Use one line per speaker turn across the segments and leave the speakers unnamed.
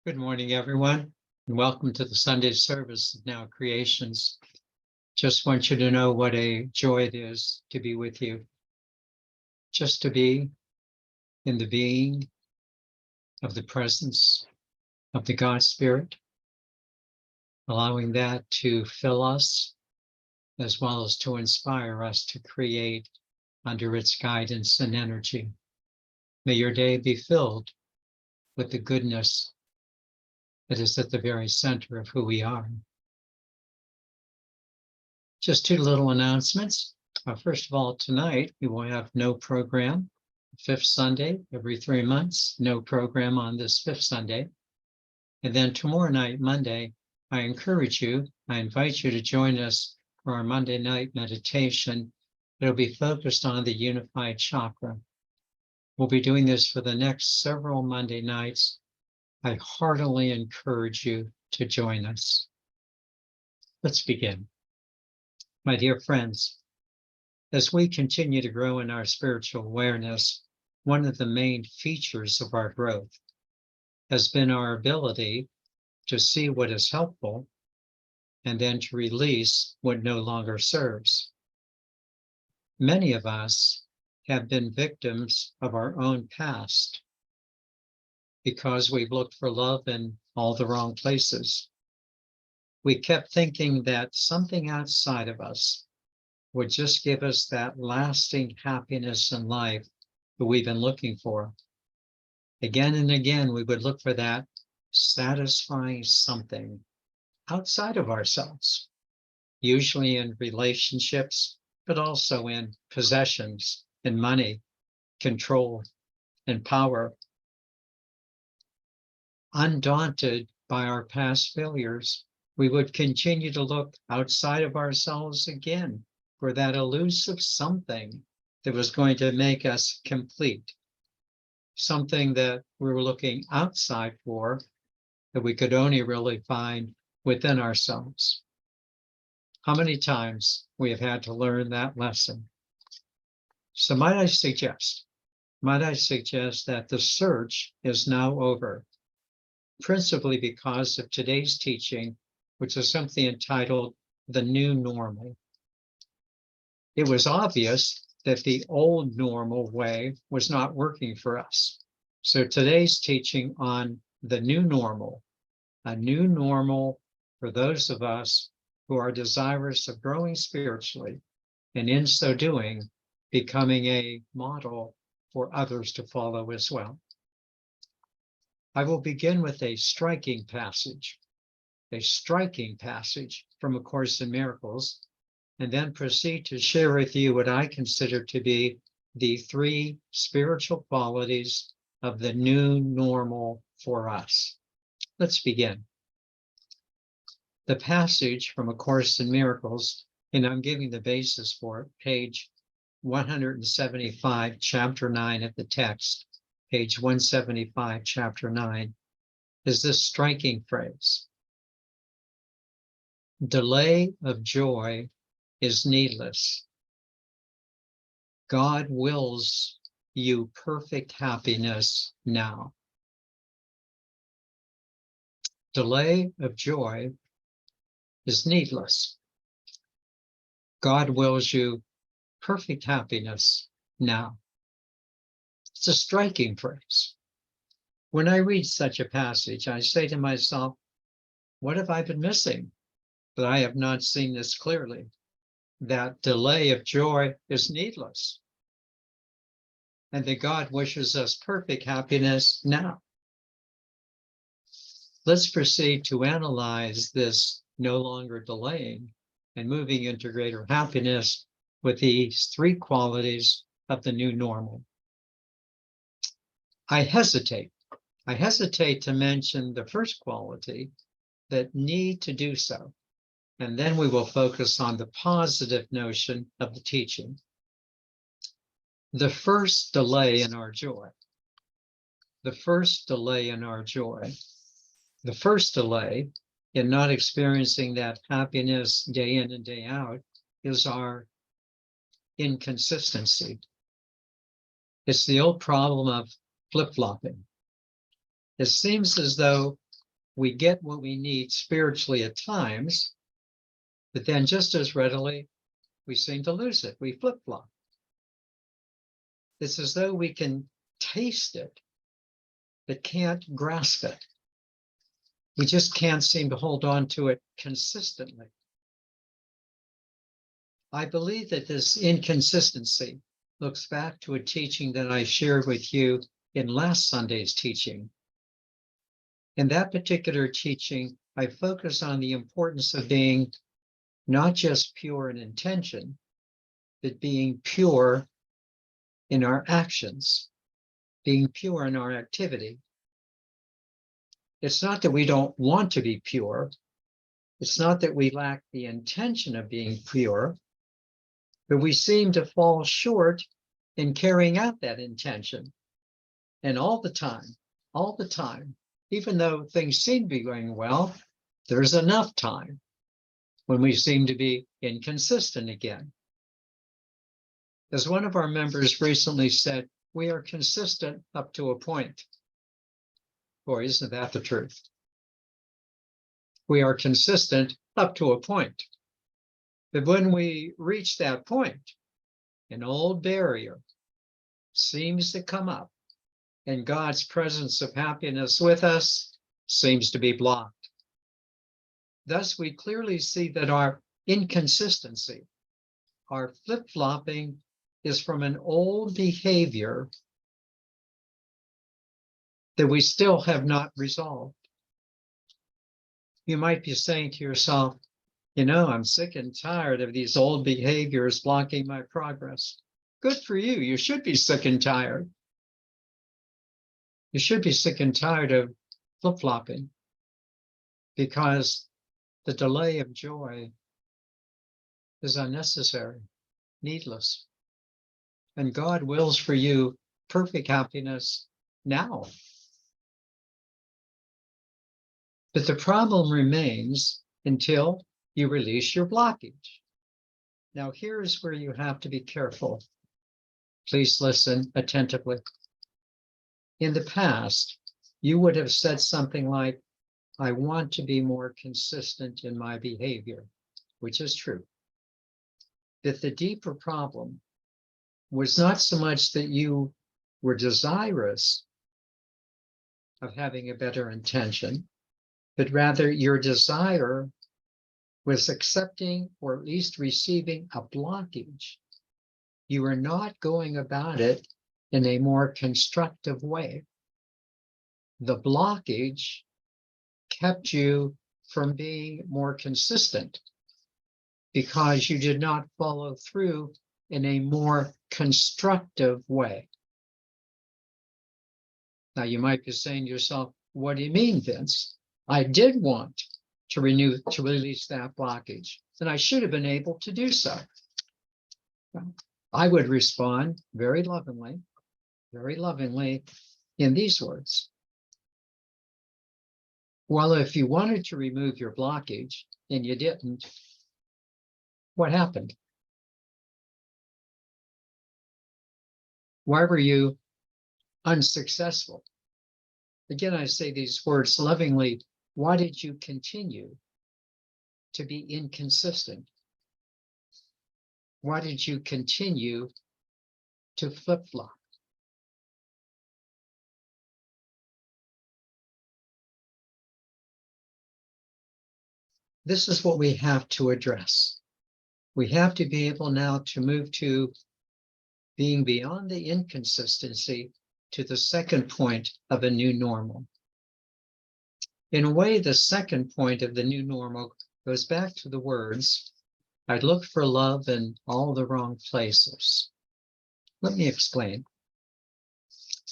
Good morning, everyone, and welcome to the Sunday service of Now Creations. Just want you to know what a joy it is to be with you, just to be in the being of the presence of the God Spirit, allowing that to fill us as well as to inspire us to create under its guidance and energy. May your day be filled with the goodness that is at the very center of who we are. Just two little announcements. First of all, tonight we will have no program. Fifth Sunday, every 3 months, no program on this fifth Sunday. And then tomorrow night, Monday, I invite you to join us for our Monday night meditation. It'll be focused on the unified chakra. We'll be doing this for the next several Monday nights. I heartily encourage you to join us. Let's begin. My dear friends, as we continue to grow in our spiritual awareness, one of the main features of our growth has been our ability to see what is helpful and then to release what no longer serves. Many of us have been victims of our own past because we've looked for love in all the wrong places. We kept thinking that something outside of us would just give us that lasting happiness in life that we've been looking for. Again and again, we would look for that satisfying something outside of ourselves, usually in relationships, but also in possessions, in money, control, and power. Undaunted by our past failures, we would continue to look outside of ourselves again for that elusive something that was going to make us complete, something that we were looking outside for that we could only really find within ourselves. How many times we have had to learn that lesson? So might I suggest that the search is now over, principally because of today's teaching, which is simply entitled The New Normal. It was obvious that the old normal way was not working for us. So today's teaching on the new normal, a new normal for those of us who are desirous of growing spiritually, and in so doing, becoming a model for others to follow as well. I will begin with a striking passage from A Course in Miracles, and then proceed to share with you what I consider to be the 3 spiritual qualities of the new normal for us. Let's begin. The passage from A Course in Miracles, and I'm giving the basis for it, page 175, chapter 9 of the text, page 175, chapter 9, is this striking phrase: delay of joy is needless. God wills you perfect happiness now. Delay of joy is needless. God wills you perfect happiness now. It's a striking phrase. When I read such a passage, I say to myself, what have I been missing that I have not seen this clearly? That delay of joy is needless, and that God wishes us perfect happiness now. Let's proceed to analyze this no longer delaying and moving into greater happiness with these 3 qualities of the new normal. I hesitate to mention the first quality, that need to do so. And then we will focus on the positive notion of the teaching. The first delay in our joy, the first delay in not experiencing that happiness day in and day out is our inconsistency. It's the old problem of flip-flopping. It seems as though we get what we need spiritually at times, but then just as readily, we seem to lose it. We flip-flop. It's as though we can taste it, but can't grasp it. We just can't seem to hold on to it consistently. I believe that this inconsistency looks back to a teaching that I shared with you in last Sunday's teaching. In that particular teaching, I focus on the importance of being not just pure in intention, but being pure in our actions, being pure in our activity. It's not that we don't want to be pure. It's not that we lack the intention of being pure, but we seem to fall short in carrying out that intention. And all the time, even though things seem to be going well, there's enough time when we seem to be inconsistent again. As one of our members recently said, we are consistent up to a point. Boy, isn't that the truth? We are consistent up to a point. But when we reach that point, an old barrier seems to come up, and God's presence of happiness with us seems to be blocked. Thus, we clearly see that our inconsistency, our flip-flopping, is from an old behavior that we still have not resolved. You might be saying to yourself, I'm sick and tired of these old behaviors blocking my progress. Good for you. You should be sick and tired. You should be sick and tired of flip-flopping, because the delay of joy is unnecessary, needless. And God wills for you perfect happiness now. But the problem remains until you release your blockage. Now, here's where you have to be careful. Please listen attentively. In the past, you would have said something like, I want to be more consistent in my behavior, which is true. That the deeper problem was not so much that you were desirous of having a better intention, but rather your desire was accepting or at least receiving a blockage. You were not going about it in a more constructive way. The blockage kept you from being more consistent because you did not follow through in a more constructive way. Now, you might be saying to yourself, what do you mean, Vince? I did want to release that blockage, and I should have been able to do so. I would respond very lovingly in these words. Well, if you wanted to remove your blockage and you didn't, what happened? Why were you unsuccessful? Again, I say these words lovingly. Why did you continue to be inconsistent? Why did you continue to flip-flop? This is what we have to address. We have to be able now to move to being beyond the inconsistency to the second point of a new normal. In a way, the second point of the new normal goes back to the words, I look for love in all the wrong places. Let me explain.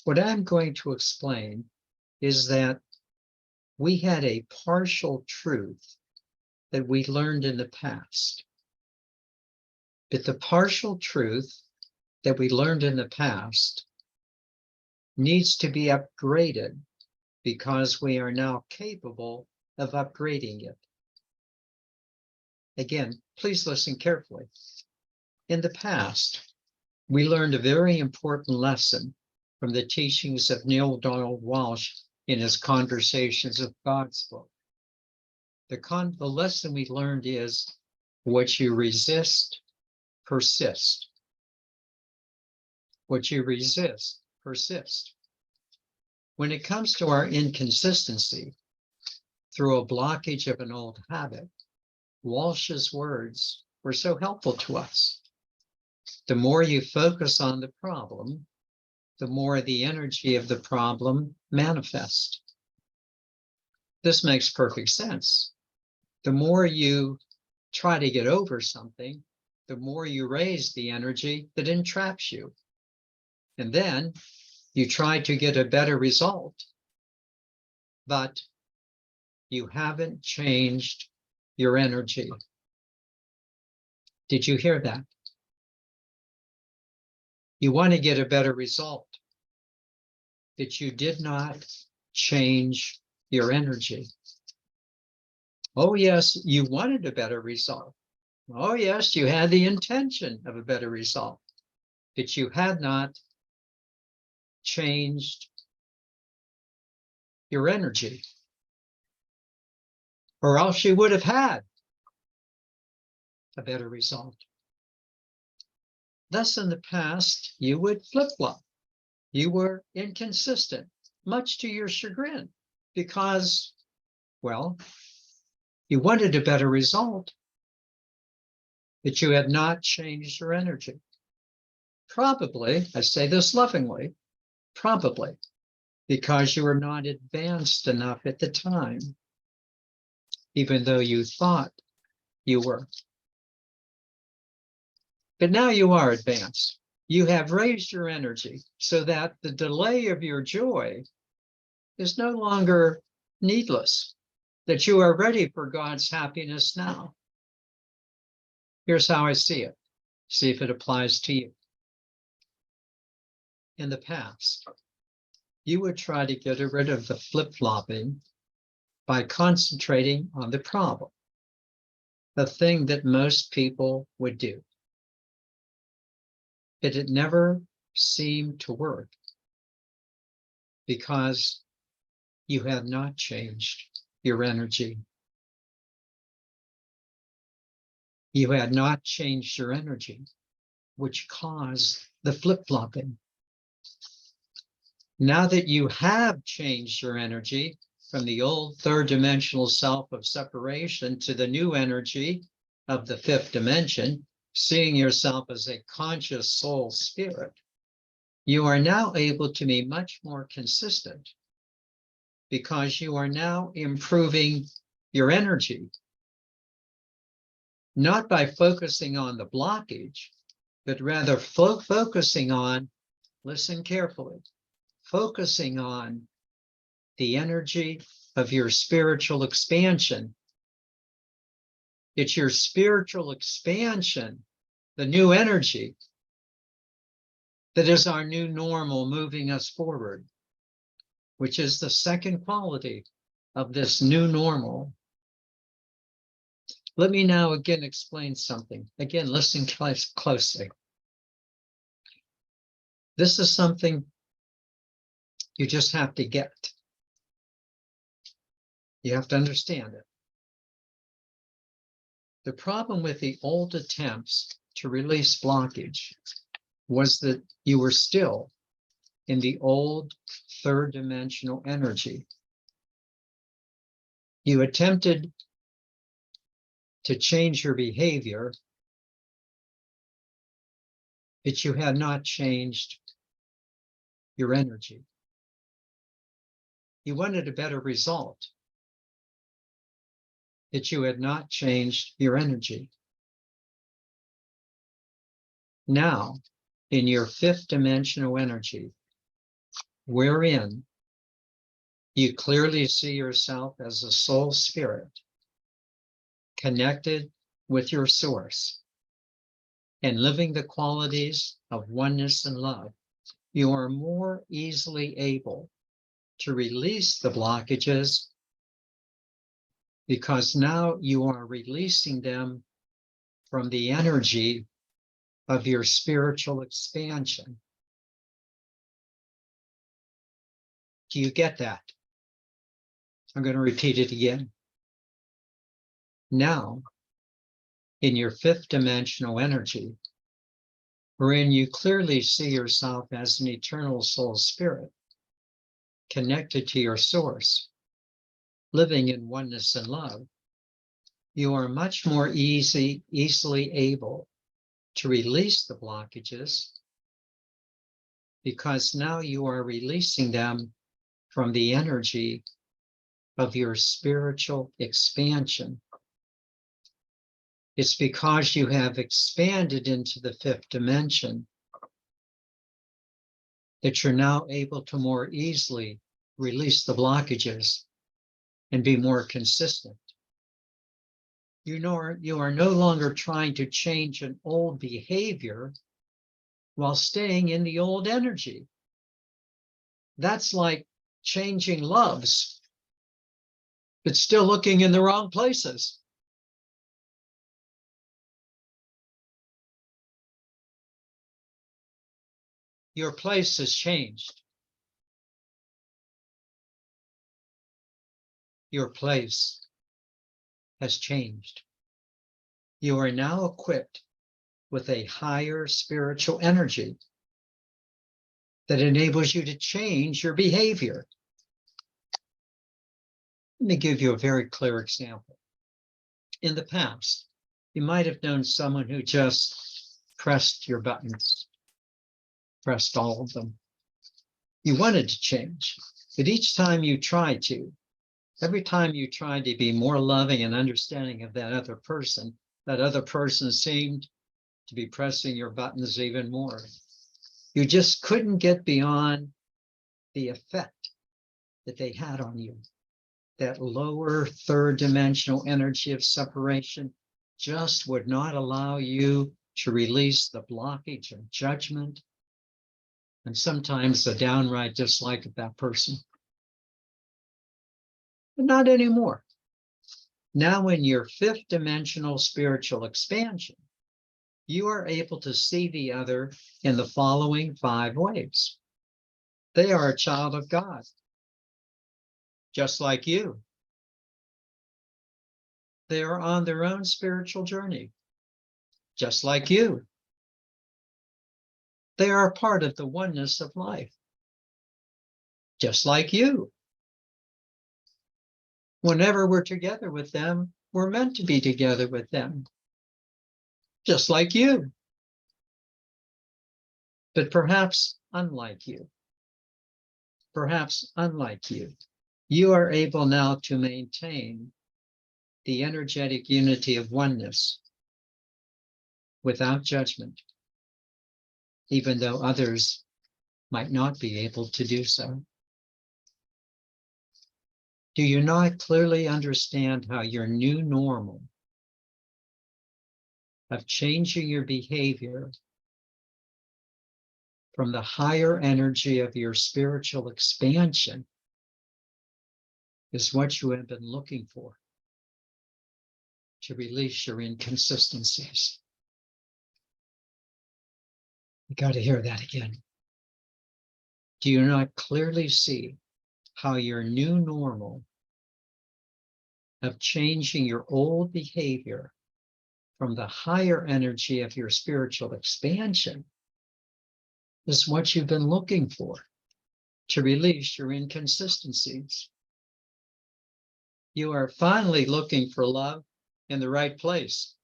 What I'm going to explain is that we had a partial truth that we learned in the past. But the partial truth that we learned in the past needs to be upgraded because we are now capable of upgrading it. Again, please listen carefully. In the past, we learned a very important lesson from the teachings of Neil Donald Walsh in his Conversations of God's book. The lesson we learned is what you resist, persist. What you resist, persist. When it comes to our inconsistency through a blockage of an old habit, Walsh's words were so helpful to us. The more you focus on the problem, the more the energy of the problem manifests. This makes perfect sense. The more you try to get over something, the more you raise the energy that entraps you. And then you try to get a better result, but you haven't changed your energy. Did you hear that? You want to get a better result, but you did not change your energy. Oh, yes, you wanted a better result. Oh, yes, you had the intention of a better result, but you had not changed your energy, or else you would have had a better result. Thus, in the past, you would flip-flop. You were inconsistent, much to your chagrin, because, well, you wanted a better result, but you had not changed your energy. Probably, I say this lovingly, probably because you were not advanced enough at the time, even though you thought you were. But now you are advanced. You have raised your energy so that the delay of your joy is no longer needless, that you are ready for God's happiness now. Here's how I see it. See if it applies to you. In the past, you would try to get rid of the flip-flopping by concentrating on the problem, the thing that most people would do. But it never seemed to work because you had not changed your energy. You had not changed your energy, which caused the flip-flopping. Now that you have changed your energy from the old third dimensional self of separation to the new energy of the fifth dimension, seeing yourself as a conscious soul spirit, you are now able to be much more consistent because you are now improving your energy, not by focusing on the blockage, but rather focusing on, listen carefully, focusing on the energy of your spiritual expansion. It's your spiritual expansion, the new energy, that is our new normal moving us forward, which is the second quality of this new normal. Let me now again explain something. Again, listen closely. This is something you just have to get. You have to understand it. The problem with the old attempts to release blockage was that you were still in the old third dimensional energy. You attempted to change your behavior, but you had not changed your energy. You wanted a better result, but you had not changed your energy. Now, in your fifth dimensional energy, wherein you clearly see yourself as a soul spirit, connected with your source, and living the qualities of oneness and love, you are more easily able to release the blockages because now you are releasing them from the energy of your spiritual expansion. Do you get that? I'm going to repeat it again. Now, in your fifth dimensional energy, wherein you clearly see yourself as an eternal soul spirit, connected to your source, living in oneness and love, you are much more easily able to release the blockages, because now you are releasing them from the energy of your spiritual expansion. It's because you have expanded into the fifth dimension that you're now able to more easily release the blockages and be more consistent. You are no longer trying to change an old behavior while staying in the old energy. That's like changing loves, but still looking in the wrong places. Your place has changed. Your place has changed. You are now equipped with a higher spiritual energy that enables you to change your behavior. Let me give you a very clear example. In the past, you might have known someone who just pressed your buttons, pressed all of them. You wanted to change, but each time you tried to, every time you tried to be more loving and understanding of that other person seemed to be pressing your buttons even more. You just couldn't get beyond the effect that they had on you. That lower third dimensional energy of separation just would not allow you to release the blockage of judgment and sometimes the downright dislike of that person. But not anymore. Now in your fifth dimensional spiritual expansion, you are able to see the other in the following 5 ways. They are a child of God, just like you. They are on their own spiritual journey, just like you. They are a part of the oneness of life, just like you. Whenever we're together with them, we're meant to be together with them, just like you. But perhaps unlike you, you are able now to maintain the energetic unity of oneness without judgment, even though others might not be able to do so. Do you not clearly understand how your new normal of changing your behavior from the higher energy of your spiritual expansion is what you have been looking for to release your inconsistencies? You got to hear that again. Do you not clearly see how your new normal of changing your old behavior from the higher energy of your spiritual expansion is what you've been looking for to release your inconsistencies? You are finally looking for love in the right place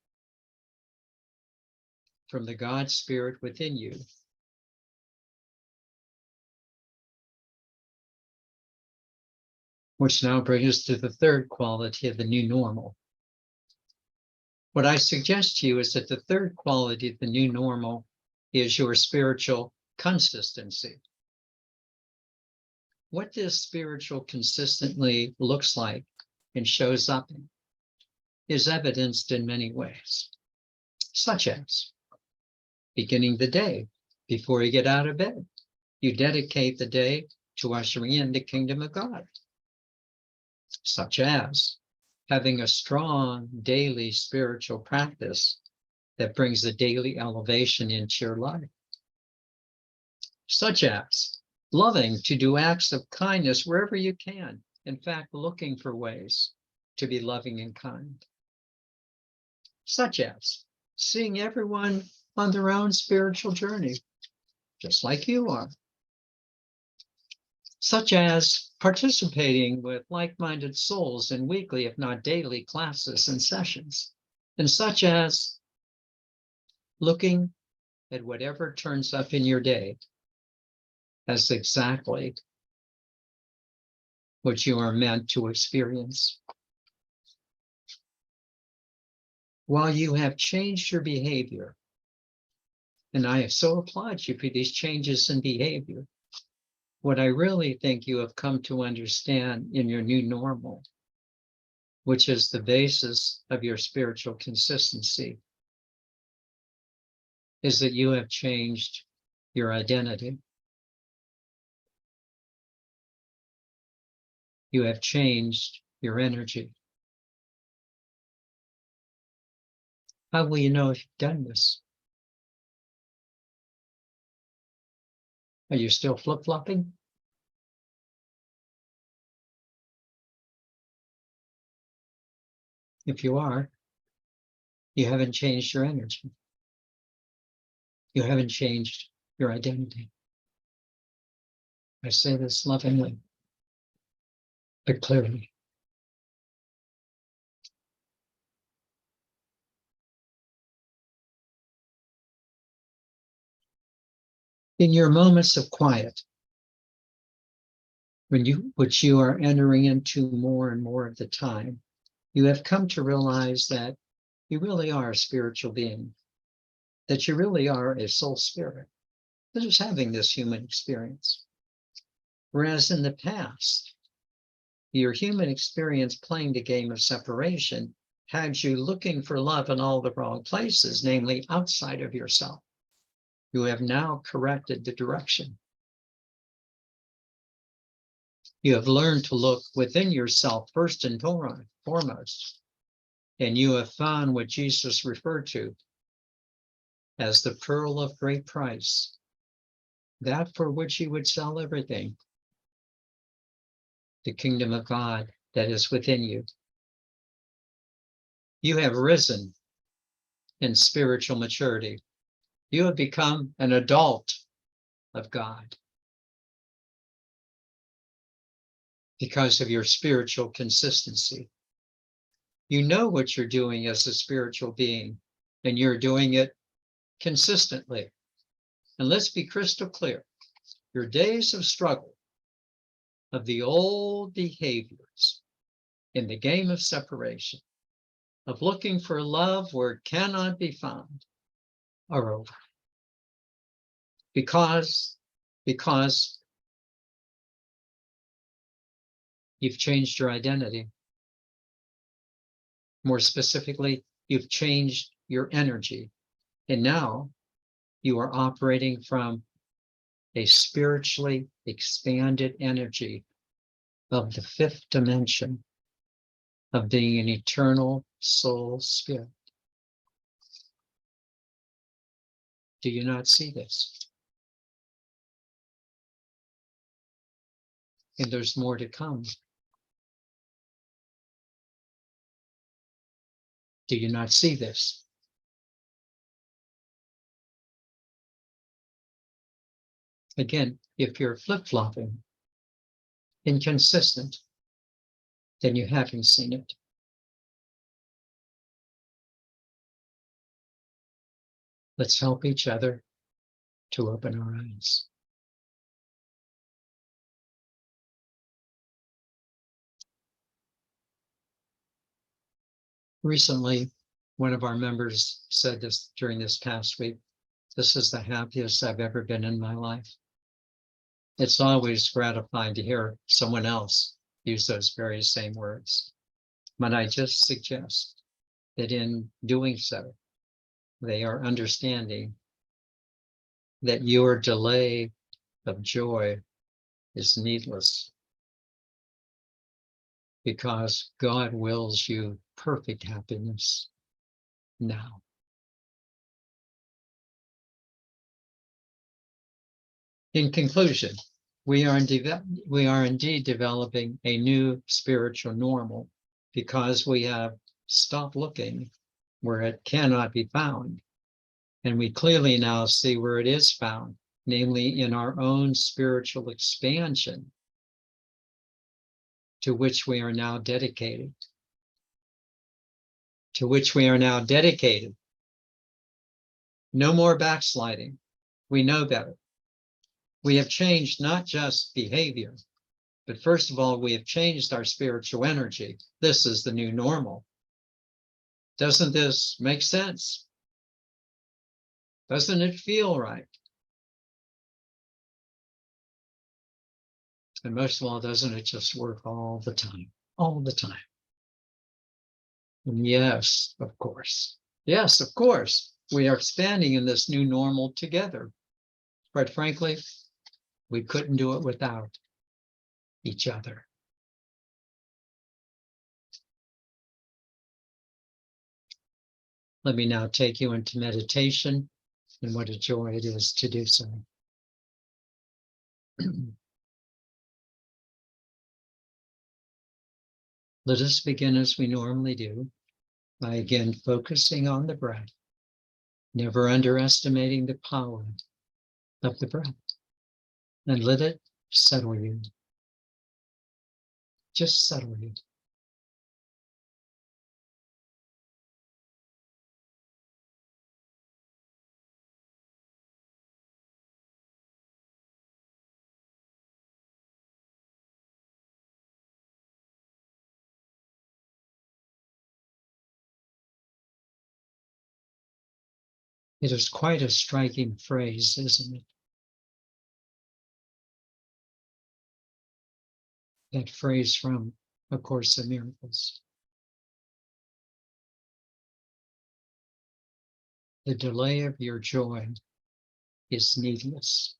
from the God Spirit within you. Which now brings us to the third quality of the new normal. What I suggest to you is that the third quality of the new normal is your spiritual consistency. What this spiritual consistently looks like and shows up in is evidenced in many ways, such as beginning the day before you get out of bed. You dedicate the day to ushering in the kingdom of God, such as having a strong daily spiritual practice that brings a daily elevation into your life, such as loving to do acts of kindness wherever you can in fact, looking for ways to be loving and kind, such as seeing everyone on their own spiritual journey, just like you are, such as participating with like-minded souls in weekly, if not daily, classes and sessions, and such as looking at whatever turns up in your day as exactly what you are meant to experience. While you have changed your behavior, and I so applaud you for these changes in behavior, what I really think you have come to understand in your new normal, which is the basis of your spiritual consistency, is that you have changed your identity. You have changed your energy. How will you know if you've done this? Are you still flip-flopping? If you are, you haven't changed your energy. You haven't changed your identity. I say this lovingly, but clearly. In your moments of quiet, which you are entering into more and more of the time, you have come to realize that you really are a spiritual being, that you really are a soul spirit that is having this human experience. Whereas in the past, your human experience playing the game of separation had you looking for love in all the wrong places, namely outside of yourself. You have now corrected the direction. You have learned to look within yourself first and foremost, and you have found what Jesus referred to as the pearl of great price, that for which you would sell everything, the kingdom of God that is within you. You have risen in spiritual maturity. You have become an adult of God because of your spiritual consistency. You know what you're doing as a spiritual being, and you're doing it consistently. And let's be crystal clear. Your days of struggle, of the old behaviors in the game of separation, of looking for love where it cannot be found, are over. Because you've changed your identity. More specifically, you've changed your energy. And now you are operating from a spiritually expanded energy of the fifth dimension of being an eternal soul spirit. Do you not see this? And there's more to come. Do you not see this? Again, if you're flip-flopping, inconsistent, then you haven't seen it. Let's help each other to open our eyes. Recently, one of our members said this during this past week, this is the happiest I've ever been in my life. It's always gratifying to hear someone else use those very same words. But I just suggest that in doing so, they are understanding that your delay of joy is needless, because God wills you perfect happiness now. In conclusion, we are indeed developing a new spiritual normal because we have stopped looking where it cannot be found. And we clearly now see where it is found, namely in our own spiritual expansion, to which we are now dedicated. To which we are now dedicated. No more backsliding. We know better. We have changed not just behavior, but first of all, we have changed our spiritual energy. This is the new normal. Doesn't this make sense? Doesn't it feel right? And most of all, doesn't it just work all the time? All the time. And yes, of course. Yes, of course. We are expanding in this new normal together. Quite frankly, we couldn't do it without each other. Let me now take you into meditation, and what a joy it is to do so. Let us begin as we normally do, by again focusing on the breath, never underestimating the power of the breath, and let it settle you. Just settle you. It is quite a striking phrase, isn't it? That phrase from A Course in Miracles. The delay of your joy is needless.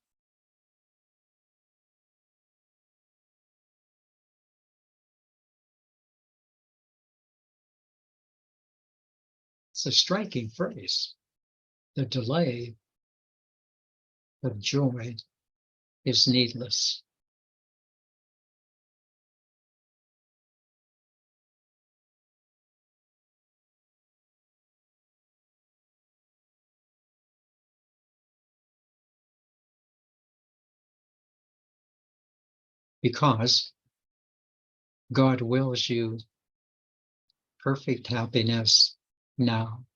It's a striking phrase. The delay of joy is needless. Because God wills you perfect happiness now.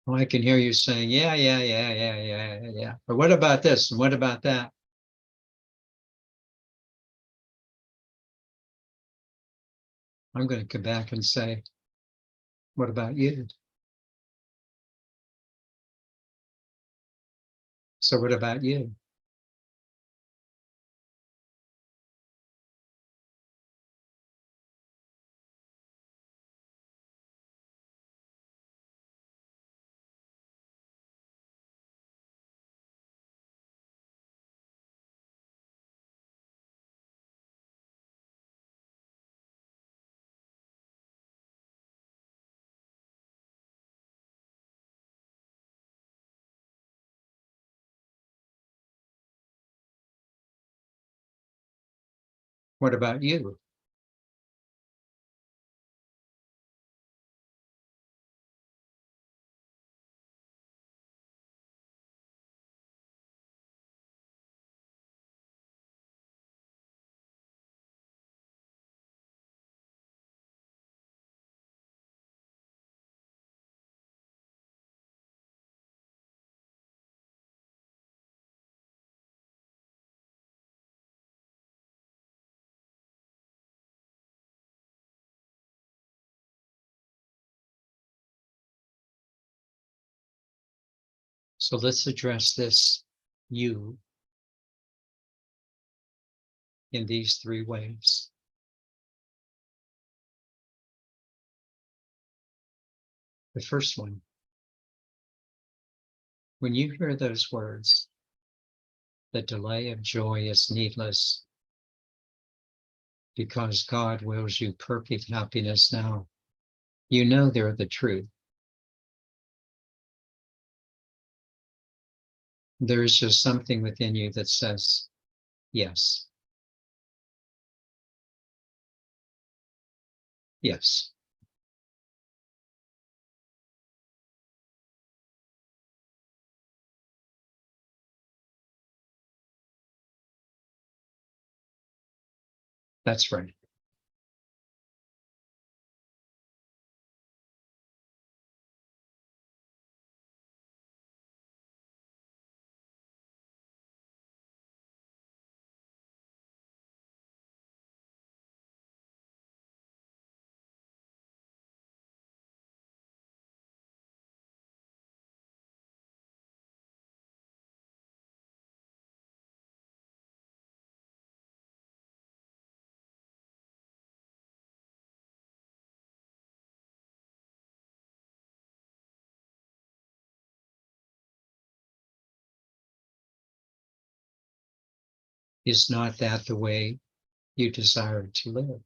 Well, I can hear you saying, yeah. But what about this? And what about that? I'm going to come back and say, what about you? So what about you? What about you? So let's address this you in these three ways. The first one, when you hear those words, the delay of joy is needless, because God wills you perfect happiness now. You know they're the truth. There's just something within you that says, yes, yes. That's right. Is not that the way you desire to live?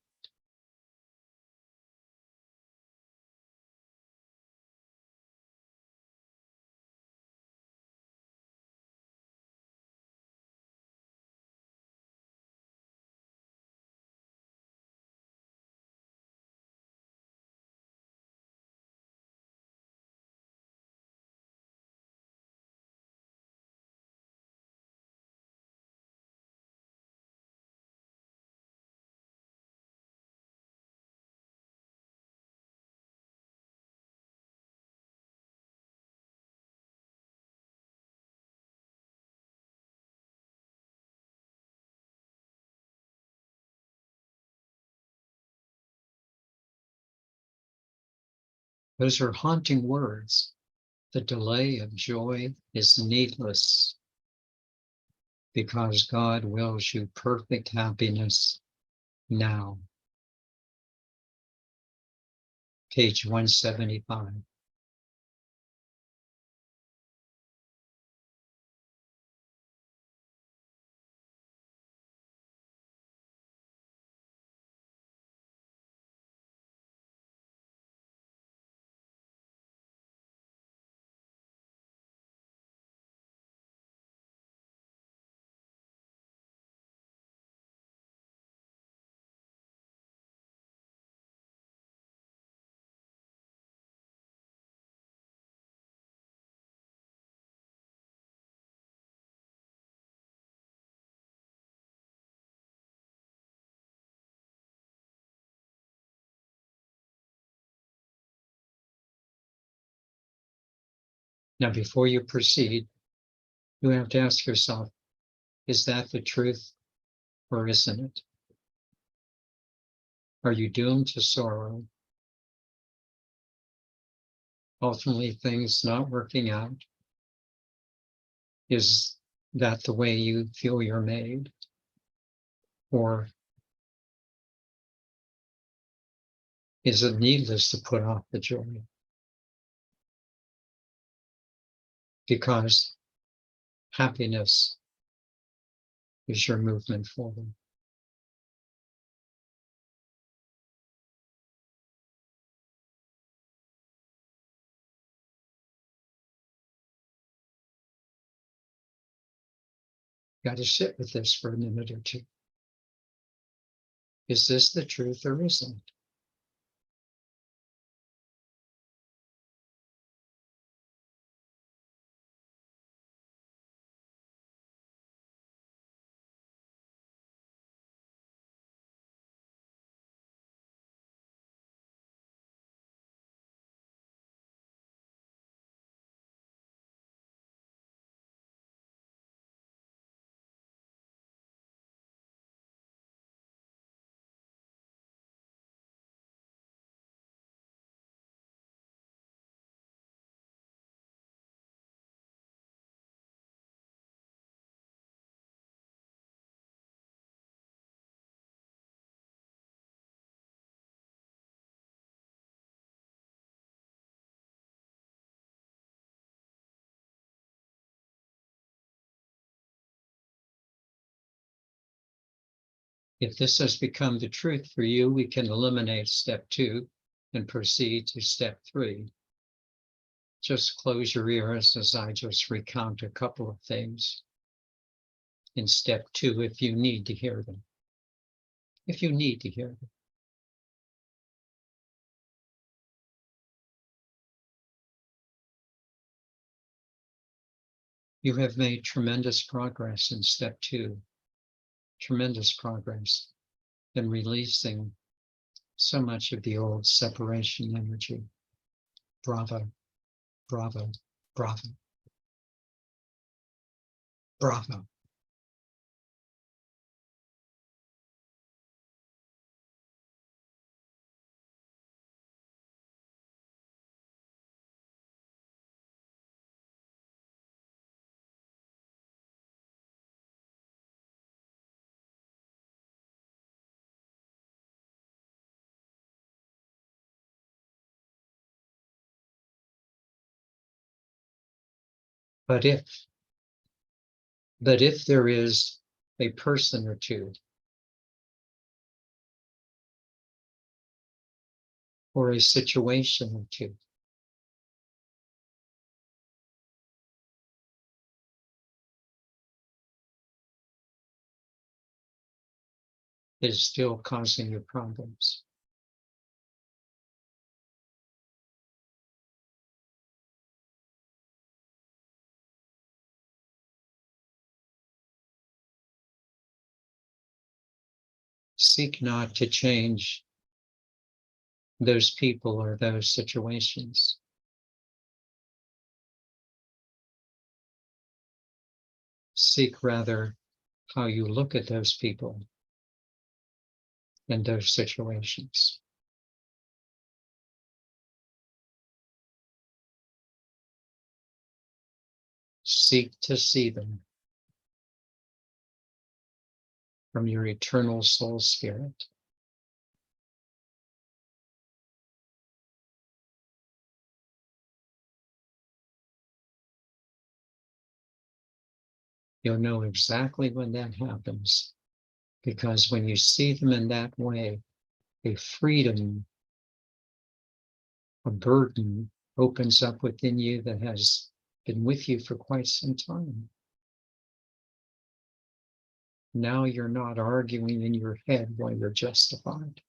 Those are haunting words. The delay of joy is needless because God wills you perfect happiness now. Page 175. Now, before you proceed, you have to ask yourself, is that the truth or isn't it? Are you doomed to sorrow? Ultimately, things not working out? Is that the way you feel you're made? Or is it needless to put off the joy? Because happiness is your movement forward. You got to sit with this for a minute or two. Is this the truth or isn't it? If this has become the truth for you, we can eliminate step 2 and proceed to step 3. Just close your ears as I just recount a couple of things in step 2 if you need to hear them. If you need to hear them. You have made tremendous progress in step 2, tremendous progress in releasing so much of the old separation energy. Bravo, bravo, bravo, bravo. But if there is a person or two or a situation or two that is still causing you problems, seek not to change those people or those situations. Seek rather how you look at those people and those situations. Seek to see them from your eternal soul spirit. You'll know exactly when that happens, because when you see them in that way, a freedom, a burden opens up within you that has been with you for quite some time. Now you're not arguing in your head why you're justified.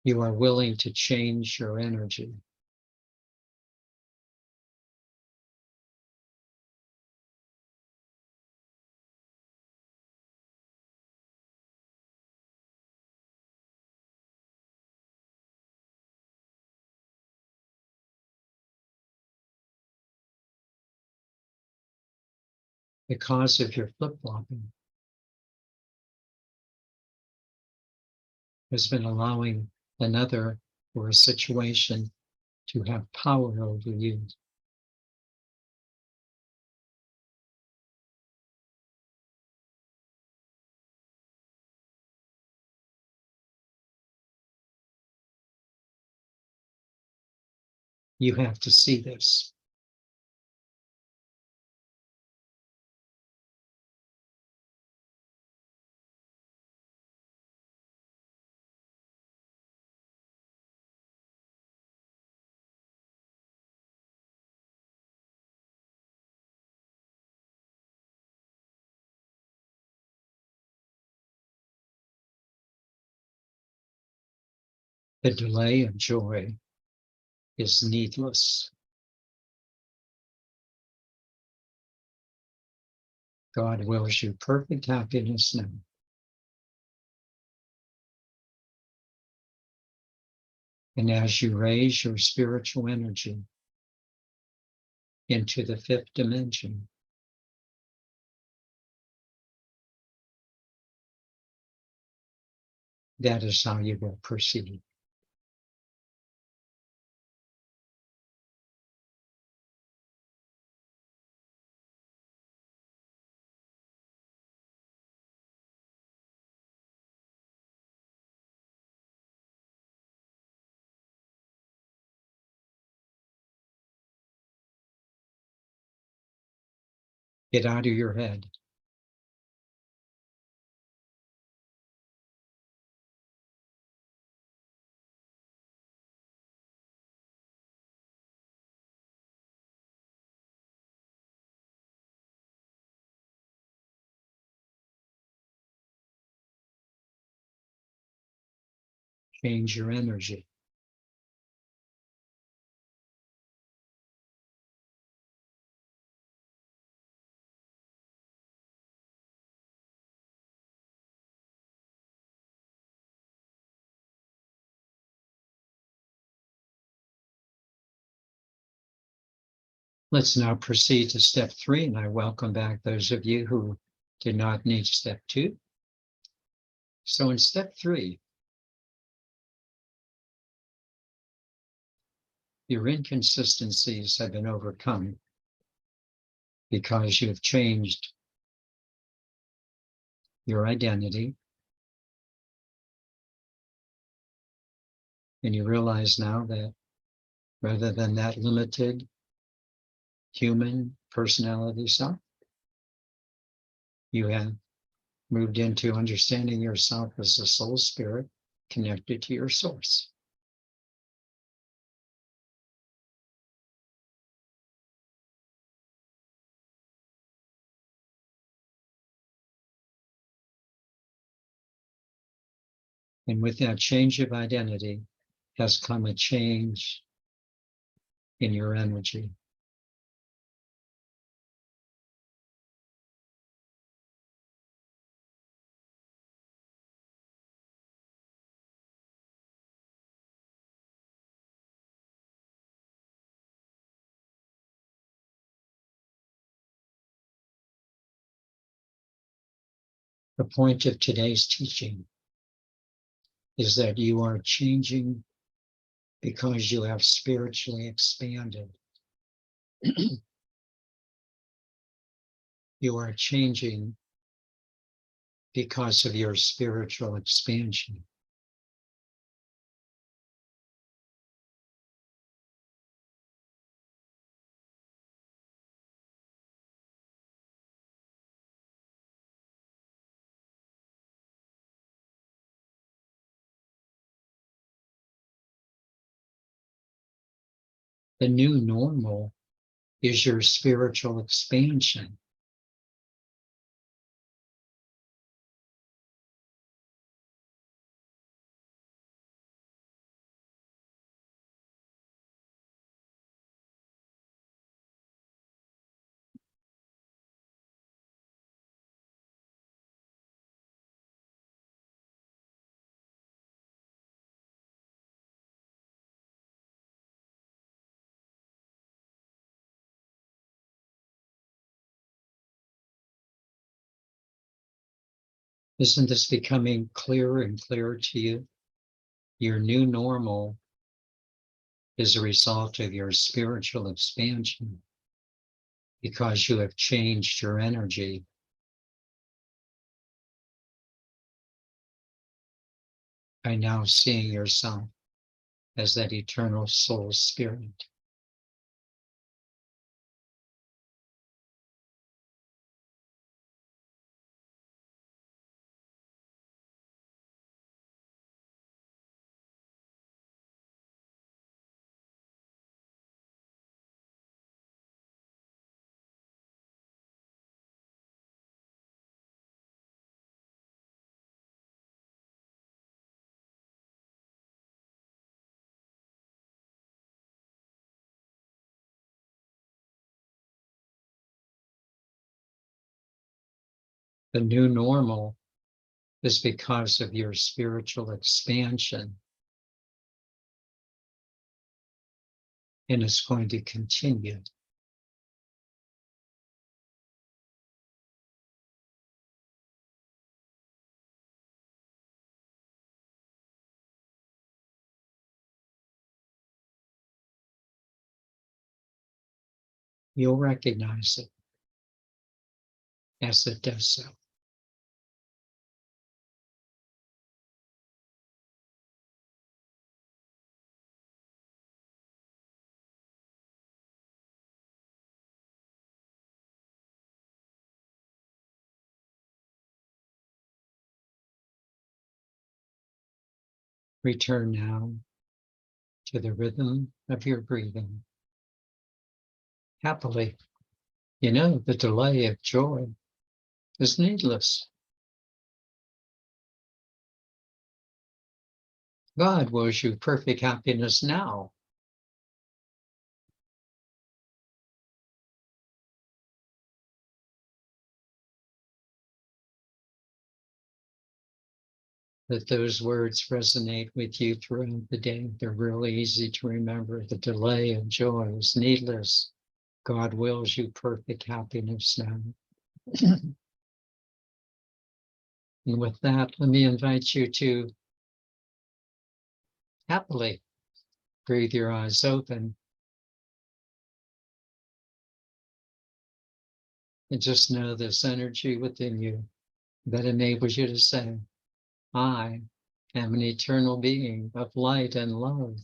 You are willing to change your energy. Because of your flip-flopping has been allowing another or a situation to have power over you. You have to see this. The delay of joy is needless. God wills you perfect happiness now. And as you raise your spiritual energy into the 5th dimension, that is how you will proceed. Get out of your head. Change your energy. Let's now proceed to step 3, and I welcome back those of you who did not need step 2. So in step 3, your inconsistencies have been overcome because you have changed your identity, and you realize now that rather than that limited human personality self, you have moved into understanding yourself as a soul spirit connected to your source. And with that change of identity has come a change in your energy. The point of today's teaching is that you are changing because you have spiritually expanded. You are changing because of your spiritual expansion. The new normal is your spiritual expansion. Isn't this becoming clearer and clearer to you? Your new normal is a result of your spiritual expansion because you have changed your energy. By now seeing yourself as that eternal soul spirit. The new normal is because of your spiritual expansion, and it's going to continue. You'll recognize it as it does so. Return now to the rhythm of your breathing. Happily, you know the delay of joy is needless. God wills you perfect happiness now. That those words resonate with you throughout the day. They're really easy to remember. The delay of joy is needless. God wills you perfect happiness now. And with that, let me invite you to happily breathe your eyes open and just know this energy within you that enables you to say, I am an eternal being of light and love.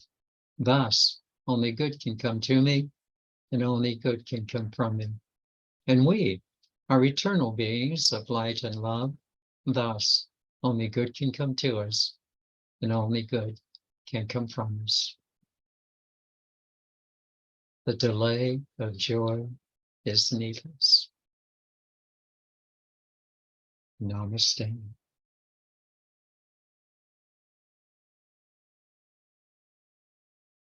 Thus, only good can come to me, and only good can come from me. And we are eternal beings of light and love. Thus, only good can come to us, and only good can come from us. The delay of joy is needless. Namaste.